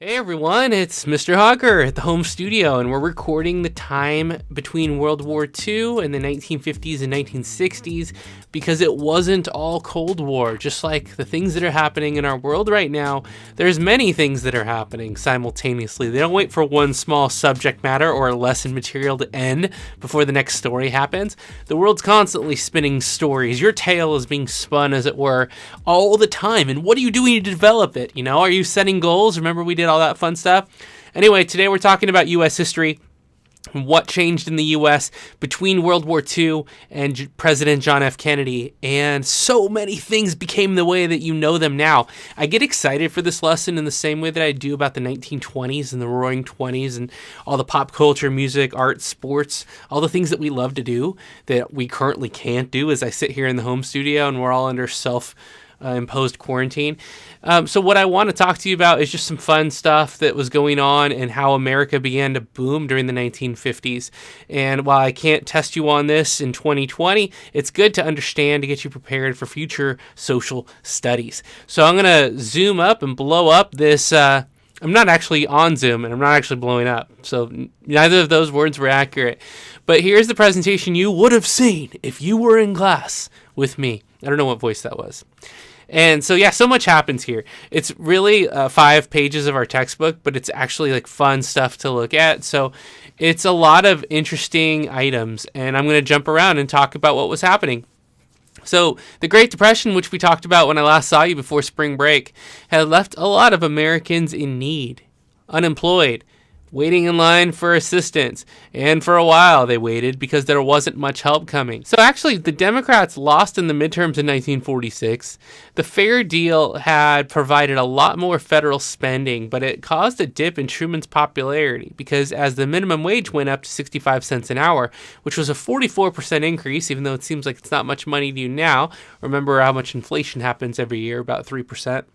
Hey everyone, it's Mr. Hauger at the home studio, and we're recording the time between World War II and the 1950s and 1960s because it wasn't all Cold War. Just like the things that are happening in our world right now, there's many things that are happening simultaneously. They don't wait for one small subject matter or lesson material to end before the next story happens. The world's constantly spinning stories. Your tale is being spun, as it were, all the time. And what are you doing to develop it? Are you setting goals? Remember we did all that fun stuff. Anyway, today we're talking about U.S. history, what changed in the U.S. between World War II and President John F. Kennedy, and so many things became the way that you know them now. I get excited for this lesson in the same way that I do about the 1920s and the Roaring Twenties and all the pop culture, music, art, sports, all the things that we love to do that we currently can't do as I sit here in the home studio and we're all under imposed quarantine. So what I want to talk to you about is just some fun stuff that was going on and how America began to boom during the 1950s. And while I can't test you on this in 2020, it's good to understand to get you prepared for future social studies. So I'm going to zoom up and blow up this. I'm not actually on Zoom and I'm not actually blowing up. So neither of those words were accurate. But here's the presentation you would have seen if you were in class with me. I don't know what voice that was. And so, so much happens here. It's really 5 pages of our textbook, but it's actually like fun stuff to look at. So it's a lot of interesting items, and I'm going to jump around and talk about what was happening. So the Great Depression, which we talked about when I last saw you before spring break, had left a lot of Americans in need, unemployed, waiting in line for assistance. And for a while they waited because there wasn't much help coming. So actually the Democrats lost in the midterms in 1946. The Fair Deal had provided a lot more federal spending, but it caused a dip in Truman's popularity because as the minimum wage went up to 65 cents an hour, which was a 44% increase, even though it seems like it's not much money to you now. Remember how much inflation happens every year, about 3%.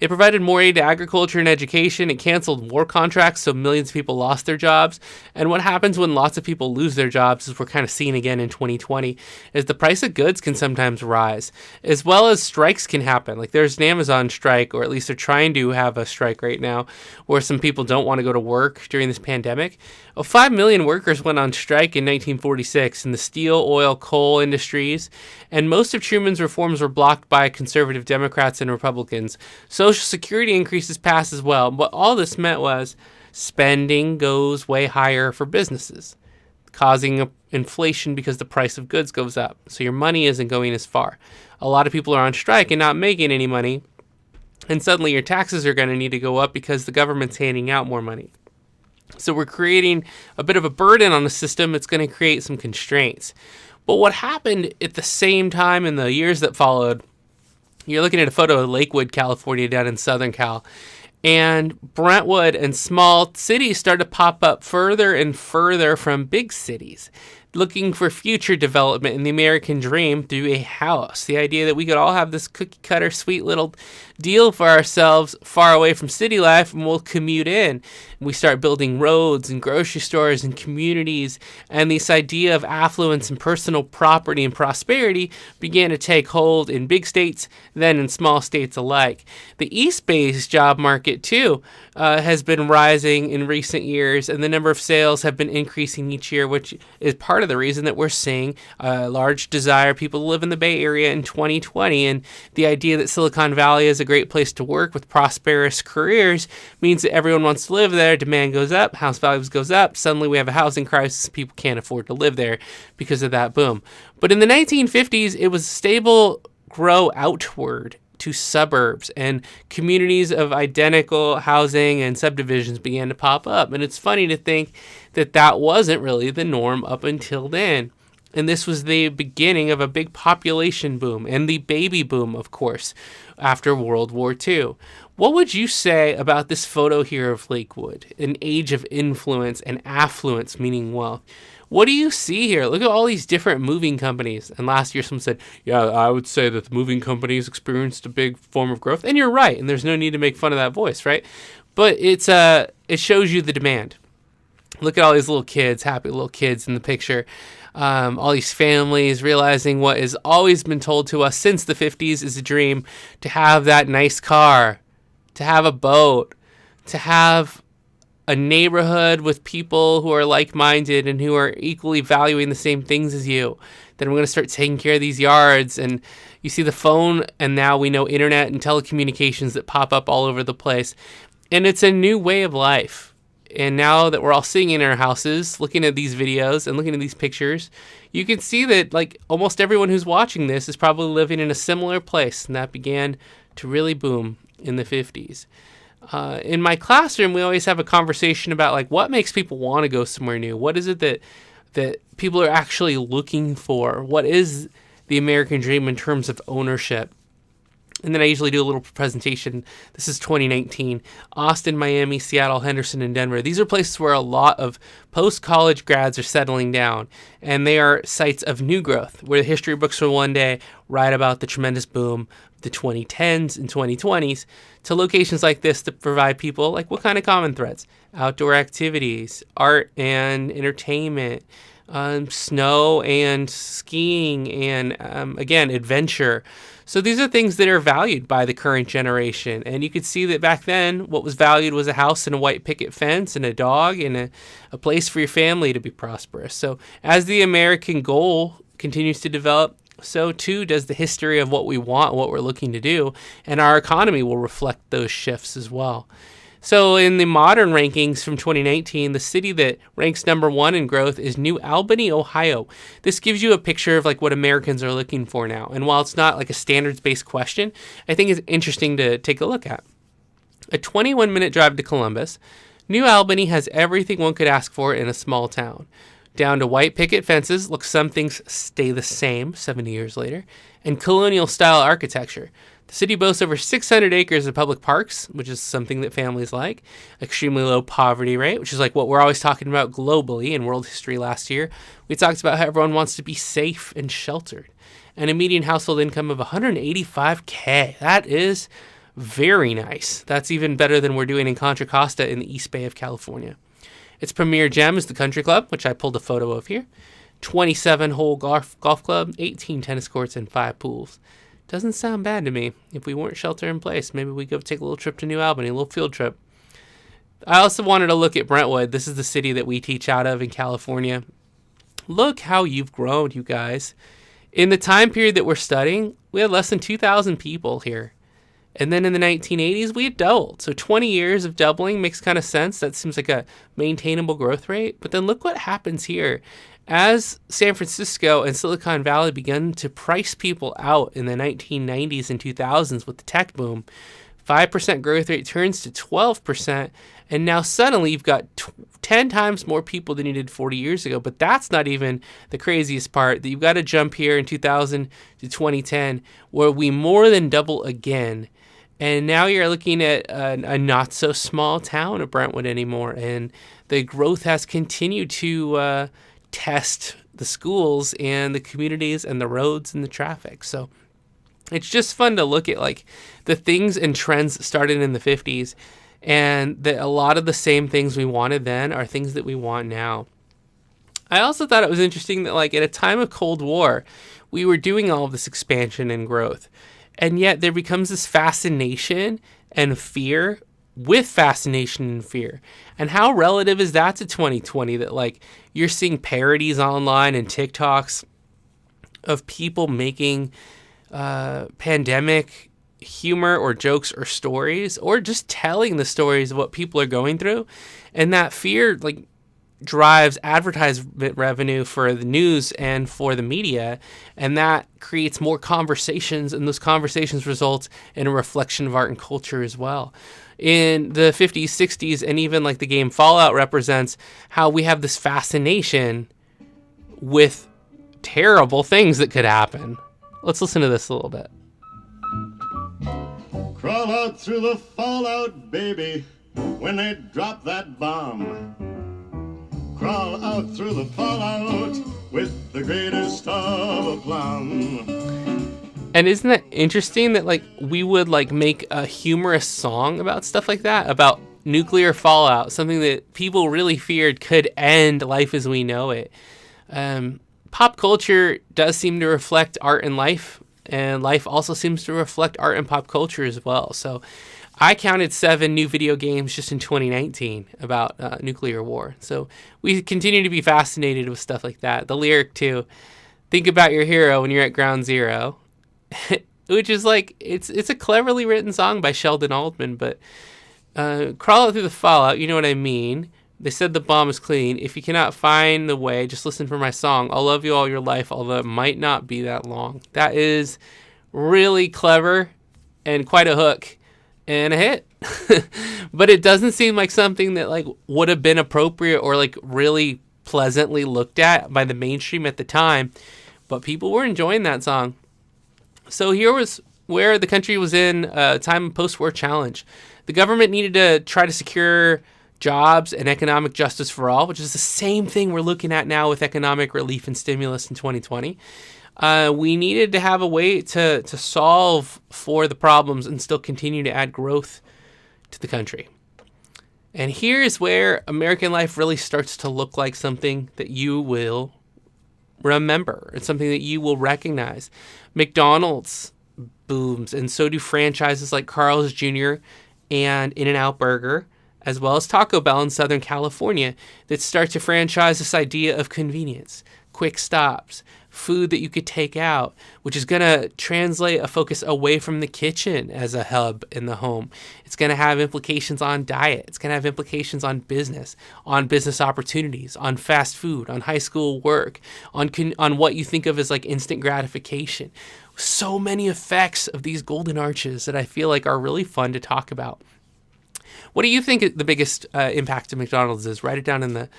It provided more aid to agriculture and education. It canceled war contracts, so millions of people lost their jobs. And what happens when lots of people lose their jobs, as we're kind of seeing again in 2020, is the price of goods can sometimes rise, as well as strikes can happen. Like there's an Amazon strike, or at least they're trying to have a strike right now, where some people don't want to go to work during this pandemic. 5 million workers went on strike in 1946 in the steel, oil, coal industries, and most of Truman's reforms were blocked by conservative Democrats and Republicans. Social Security increases passed as well. What all this meant was spending goes way higher for businesses, causing inflation because the price of goods goes up. So your money isn't going as far. A lot of people are on strike and not making any money, and suddenly your taxes are going to need to go up because the government's handing out more money. So we're creating a bit of a burden on the system. It's going to create some constraints. But what happened at the same time in the years that followed, you're looking at a photo of Lakewood, California, down in Southern Cal. And Brentwood and small cities started to pop up further and further from big cities, looking for future development in the American dream through a house. The idea that we could all have this cookie cutter, sweet little deal for ourselves far away from city life, and we'll commute in. And we start building roads and grocery stores and communities, and this idea of affluence and personal property and prosperity began to take hold in big states, then in small states alike. The East Bay's job market, too, has been rising in recent years, and the number of sales have been increasing each year, which is part of the reason that we're seeing a large desire people to live in the Bay Area in 2020. And the idea that Silicon Valley is a great place to work with prosperous careers means that everyone wants to live there. Demand goes up, house values goes up. Suddenly we have a housing crisis. People can't afford to live there because of that boom. But in the 1950s, it was stable grow outward to suburbs, and communities of identical housing and subdivisions began to pop up. And it's funny to think that that wasn't really the norm up until then. And this was the beginning of a big population boom and the baby boom, of course, after World War II. What would you say about this photo here of Lakewood, an age of influence and affluence, meaning wealth? What do you see here? Look at all these different moving companies. And last year someone said, yeah, I would say that the moving companies experienced a big form of growth. And you're right. And there's no need to make fun of that voice, right? But it shows you the demand. Look at all these little kids, happy little kids in the picture. All these families realizing what has always been told to us since the 50s is a dream, to have that nice car, to have a boat, to have a neighborhood with people who are like-minded and who are equally valuing the same things as you, then we're going to start taking care of these yards. And you see the phone, and now we know internet and telecommunications that pop up all over the place. And it's a new way of life. And now that we're all sitting in our houses, looking at these videos and looking at these pictures, you can see that like almost everyone who's watching this is probably living in a similar place. And that began to really boom in the 50s. In my classroom, we always have a conversation about like what makes people want to go somewhere new. What is it that people are actually looking for? What is the American dream in terms of ownership? And then I usually do a little presentation. This is 2019. Austin, Miami, Seattle, Henderson, and Denver. These are places where a lot of post-college grads are settling down. And they are sites of new growth, where the history books will one day write about the tremendous boom of the 2010s and 2020s, to locations like this that provide people like what kind of common threads? Outdoor activities, art and entertainment, snow and skiing, and again, adventure. So these are things that are valued by the current generation. And you could see that back then, what was valued was a house and a white picket fence and a dog and a place for your family to be prosperous. So as the American goal continues to develop, so too does the history of what we want, what we're looking to do, and our economy will reflect those shifts as well. So in the modern rankings from 2019, the city that ranks number 1 in growth is New Albany, Ohio. This gives you a picture of like what Americans are looking for now. And while it's not like a standards-based question, I think it's interesting to take a look at. A 21-minute drive to Columbus, New Albany has everything one could ask for in a small town. Down to white picket fences, look, some things stay the same 70 years later, and colonial-style architecture. The city boasts over 600 acres of public parks, which is something that families like, extremely low poverty rate, which is like what we're always talking about globally in world history last year. We talked about how everyone wants to be safe and sheltered, and a median household income of $185K. That is very nice. That's even better than we're doing in Contra Costa in the East Bay of California. Its premier gem is the Country Club, which I pulled a photo of here. 27-hole golf club, 18 tennis courts, and 5 pools. Doesn't sound bad to me. If we weren't shelter in place, maybe we go take a little trip to New Albany, a little field trip. I also wanted to look at Brentwood. This is the city that we teach out of in California. Look how you've grown, you guys. In the time period that we're studying, we had less than 2,000 people here. And then in the 1980s, we had doubled. So 20 years of doubling makes kind of sense. That seems like a maintainable growth rate. But then look what happens here. As San Francisco and Silicon Valley began to price people out in the 1990s and 2000s with the tech boom, 5% growth rate turns to 12%. And now suddenly you've got 10 times more people than you did 40 years ago. But that's not even the craziest part. That you've got to jump here in 2000 to 2010, where we more than double again. And now you're looking at a not-so-small town of Brentwood anymore. And the growth has continued to test the schools and the communities and the roads and the traffic. So it's just fun to look at like the things and trends started in the 50s. And that a lot of the same things we wanted then are things that we want now. I also thought it was interesting that like at a time of Cold War, we were doing all of this expansion and growth. And yet there becomes this fascination and fear with fascination and fear. And how relative is that to 2020 that like you're seeing parodies online and TikToks of people making pandemic humor or jokes or stories, or just telling the stories of what people are going through. And that fear like drives advertisement revenue for the news and for the media, and that creates more conversations, and those conversations result in a reflection of art and culture as well. In the 50s, 60s, and even like the game Fallout represents how we have this fascination with terrible things that could happen. Let's listen to this a little bit. Crawl out through the fallout, baby, when they drop that bomb. Crawl out through the fallout with the greatest of aplomb. And isn't that interesting that like we would like make a humorous song about stuff like that, about nuclear fallout, something that people really feared could end life as we know it. Pop culture does seem to reflect art and life also seems to reflect art and pop culture as well. So I counted 7 new video games just in 2019 about nuclear war. So we continue to be fascinated with stuff like that. The lyric too, think about your hero when you're at ground zero, which is like, it's a cleverly written song by Sheldon Altman, but crawl out through the fallout, you know what I mean? They said the bomb is clean. If you cannot find the way, just listen for my song. I'll love you all your life, although it might not be that long. That is really clever and quite a hook and a hit. But it doesn't seem like something that like would have been appropriate or like really pleasantly looked at by the mainstream at the time. But people were enjoying that song. So here was where the country was in a time of post-war challenge. The government needed to try to secure jobs and economic justice for all, which is the same thing we're looking at now with economic relief and stimulus in 2020. We needed to have a way to solve for the problems and still continue to add growth to the country. And here's where American life really starts to look like something that you will remember. It's something that you will recognize. McDonald's booms, and so do franchises like Carl's Jr. and In-N-Out Burger, as well as Taco Bell in Southern California, that start to franchise this idea of convenience, quick stops, food that you could take out, which is going to translate a focus away from the kitchen as a hub in the home. It's going to have implications on diet. It's going to have implications on business opportunities, on fast food, on high school work, on what you think of as like instant gratification. So many effects of these golden arches that I feel like are really fun to talk about. What do you think the biggest impact of McDonald's is? Write it down in the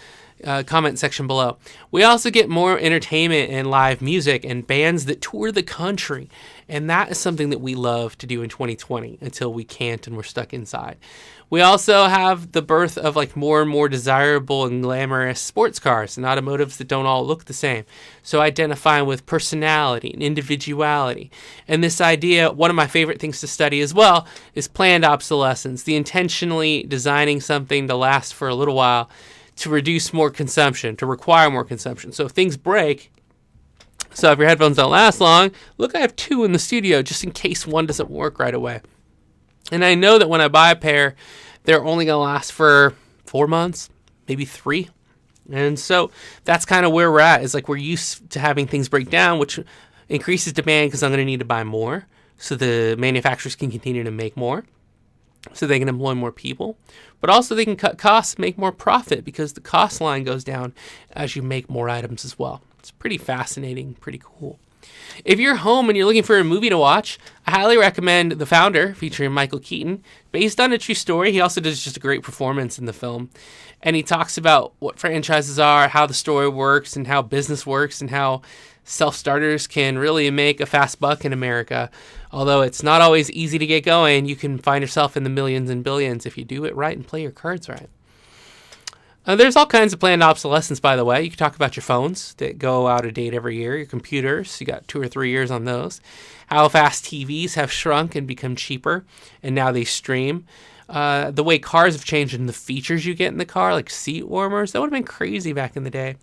comment section below. We also get more entertainment and live music and bands that tour the country. And that is something that we love to do in 2020 until we can't and we're stuck inside. We also have the birth of like more and more desirable and glamorous sports cars and automotives that don't all look the same. So identifying with personality and individuality. And this idea, one of my favorite things to study as well, is planned obsolescence, the intentionally designing something to last for a little while to reduce more consumption, to require more consumption. So if things break, so if your headphones don't last long, look, I have 2 in the studio just in case one doesn't work right away. And I know that when I buy a pair, they're only going to last for 4 months, maybe 3. And so that's kind of where we're at. Is like we're used to having things break down, which increases demand because I'm going to need to buy more so the manufacturers can continue to make more, so they can employ more people, but also they can cut costs, make more profit because the cost line goes down as you make more items as well. It's pretty fascinating, pretty cool. If you're home and you're looking for a movie to watch, I highly recommend The Founder, featuring Michael Keaton. Based on a true story, he also does just a great performance in the film. And he talks about what franchises are, how the story works, and how business works, and how self-starters can really make a fast buck in America. Although it's not always easy to get going, you can find yourself in the millions and billions if you do it right and play your cards right. There's all kinds of planned obsolescence, by the way. You can talk about your phones that go out of date every year, your computers, you got 2 or 3 years on those. How fast TVs have shrunk and become cheaper, and now they stream. The way cars have changed and the features you get in the car, like seat warmers, that would have been crazy back in the day.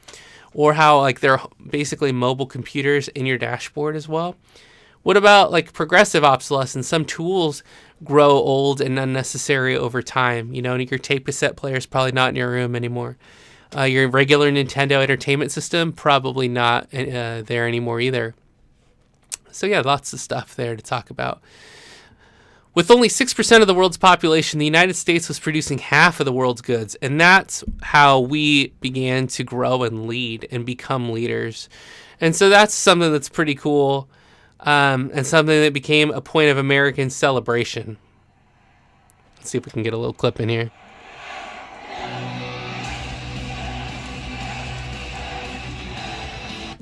Or how like they're basically mobile computers in your dashboard as well. What about like progressive obsolescence? Some tools grow old and unnecessary over time. You know, your tape cassette player is probably not in your room anymore. Your regular Nintendo Entertainment System, probably not there anymore either. So yeah, lots of stuff there to talk about. With only 6% of the world's population, the United States was producing half of the world's goods. And that's how we began to grow and lead and become leaders. And so that's something that's pretty cool. And something that became a point of American celebration. Let's see if we can get a little clip in here.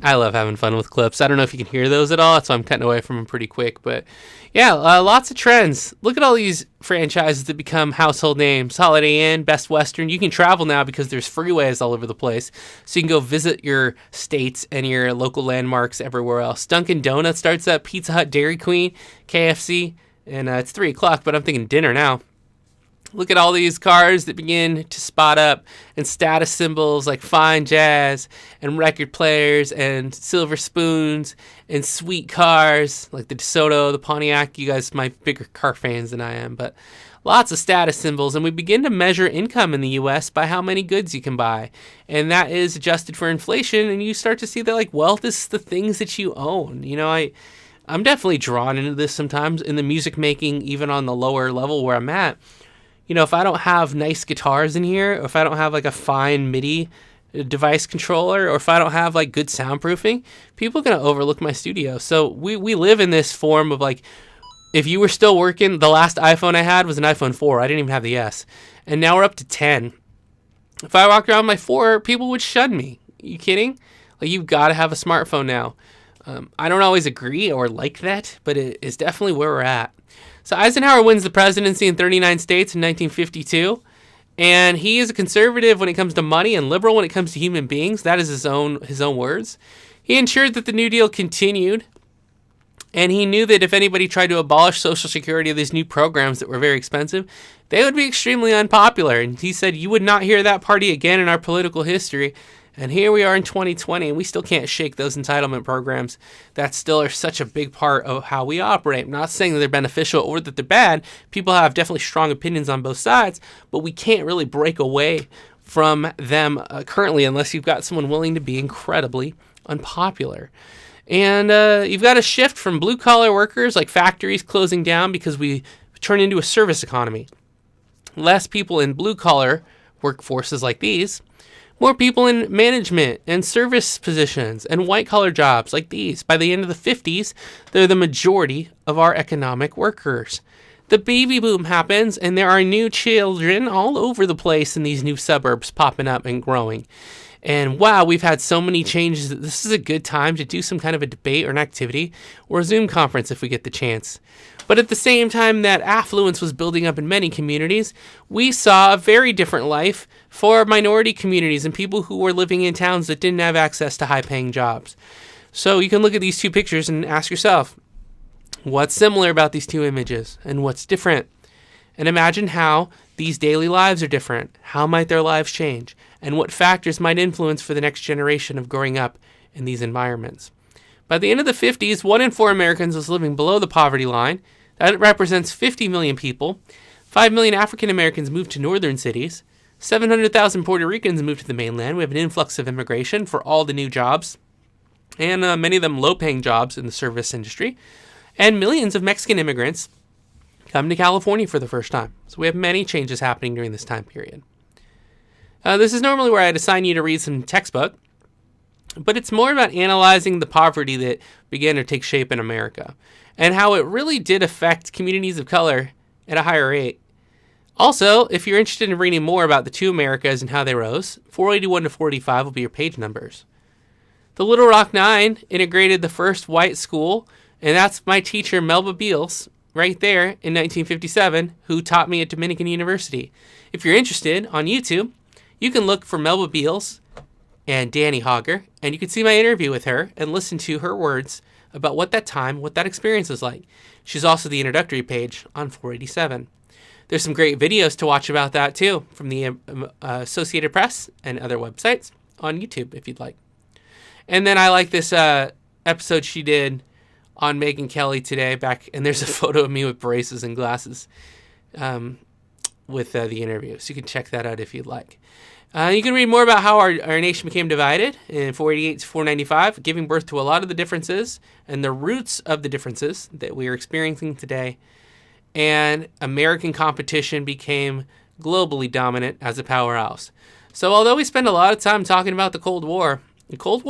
I love having fun with clips. I don't know if you can hear those at all. That's why I'm cutting away from them pretty quick. But yeah, lots of trends. Look at all these franchises that become household names. Holiday Inn, Best Western. You can travel now because there's freeways all over the place. So you can go visit your states and your local landmarks everywhere else. Dunkin' Donuts starts up. Pizza Hut, Dairy Queen, KFC. And it's 3 o'clock, but I'm thinking dinner now. Look at all these cars that begin to spot up, and status symbols like fine jazz and record players and silver spoons and sweet cars like the DeSoto, the Pontiac. You guys might be bigger car fans than I am, but lots of status symbols, and we begin to measure income in the U.S. by how many goods you can buy. And that is adjusted for inflation, and you start to see that like wealth is the things that you own. I'm definitely drawn into this sometimes in the music making, even on the lower level where I'm at. If I don't have nice guitars in here, or if I don't have like a fine MIDI device controller, or if I don't have like good soundproofing, people are going to overlook my studio. So we live in this form of like, if you were still working, the last iPhone I had was an iPhone 4. I didn't even have the S. And now we're up to 10. If I walked around my 4, people would shun me. You kidding? Like, you've got to have a smartphone now. I don't always agree or like that, but it is definitely where we're at. So Eisenhower wins the presidency in 39 states in 1952. And he is a conservative when it comes to money and liberal when it comes to human beings. That is his own words. He ensured that the New Deal continued. And he knew that if anybody tried to abolish Social Security or these new programs that were very expensive, they would be extremely unpopular. And he said, you would not hear that party again in our political history. And here we are in 2020, and we still can't shake those entitlement programs that still are such a big part of how we operate. I'm not saying that they're beneficial or that they're bad. People have definitely strong opinions on both sides, but we can't really break away from them currently unless you've got someone willing to be incredibly unpopular. And you've got a shift from blue-collar workers, like factories closing down because we turn into a service economy. Less people in blue-collar workforces like these. More people in management and service positions and white-collar jobs like these. By the end of the 50s, they're the majority of our economic workers. The baby boom happens, and there are new children all over the place in these new suburbs popping up and growing. And wow, we've had so many changes that this is a good time to do some kind of a debate or an activity or a Zoom conference if we get the chance. But at the same time that affluence was building up in many communities, we saw a very different life for minority communities and people who were living in towns that didn't have access to high-paying jobs. So you can look at these two pictures and ask yourself, what's similar about these two images and what's different? And imagine how these daily lives are different. How might their lives change? And what factors might influence for the next generation of growing up in these environments? By the end of the 50s, 1 in 4 Americans was living below the poverty line. That represents 50 million people. 5 million African Americans moved to northern cities. 700,000 Puerto Ricans moved to the mainland. We have an influx of immigration for all the new jobs, and many of them low-paying jobs in the service industry. And millions of Mexican immigrants come to California for the first time. So we have many changes happening during this time period. This is normally where I'd assign you to read some textbook, but it's more about analyzing the poverty that began to take shape in America and how it really did affect communities of color at a higher rate. Also, if you're interested in reading more about the two Americas and how they rose, 481 to 485 will be your page numbers. The Little Rock Nine integrated the first white school, and that's my teacher Melba Beals right there in 1957, who taught me at Dominican University. If you're interested, on YouTube, you can look for Melba Beals and Danny Hauger, and you can see my interview with her and listen to her words about what that time, what that experience was like. She's also the introductory page on 487. There's some great videos to watch about that too from the Associated Press and other websites on YouTube if you'd like. And then I like this episode she did on Megyn Kelly today back, and there's a photo of me with braces and glasses with the interview. So you can check that out if you'd like. You can read more about how our nation became divided in 488 to 495, giving birth to a lot of the differences and the roots of the differences that we are experiencing today. And American competition became globally dominant as a powerhouse. So although we spend a lot of time talking about the Cold War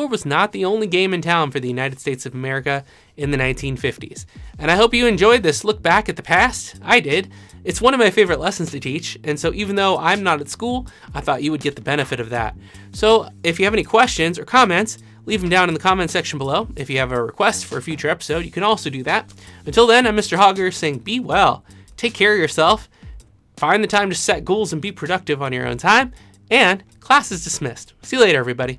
was not the only game in town for the United States of America in the 1950s. And I hope you enjoyed this look back at the past. I did. It's one of my favorite lessons to teach, and so even though I'm not at school, I thought you would get the benefit of that. So if you have any questions or comments, leave them down in the comment section below. If you have a request for a future episode, you can also do that. Until then, I'm Mr. Hauger saying be well, take care of yourself, find the time to set goals and be productive on your own time, and class is dismissed. See you later, everybody.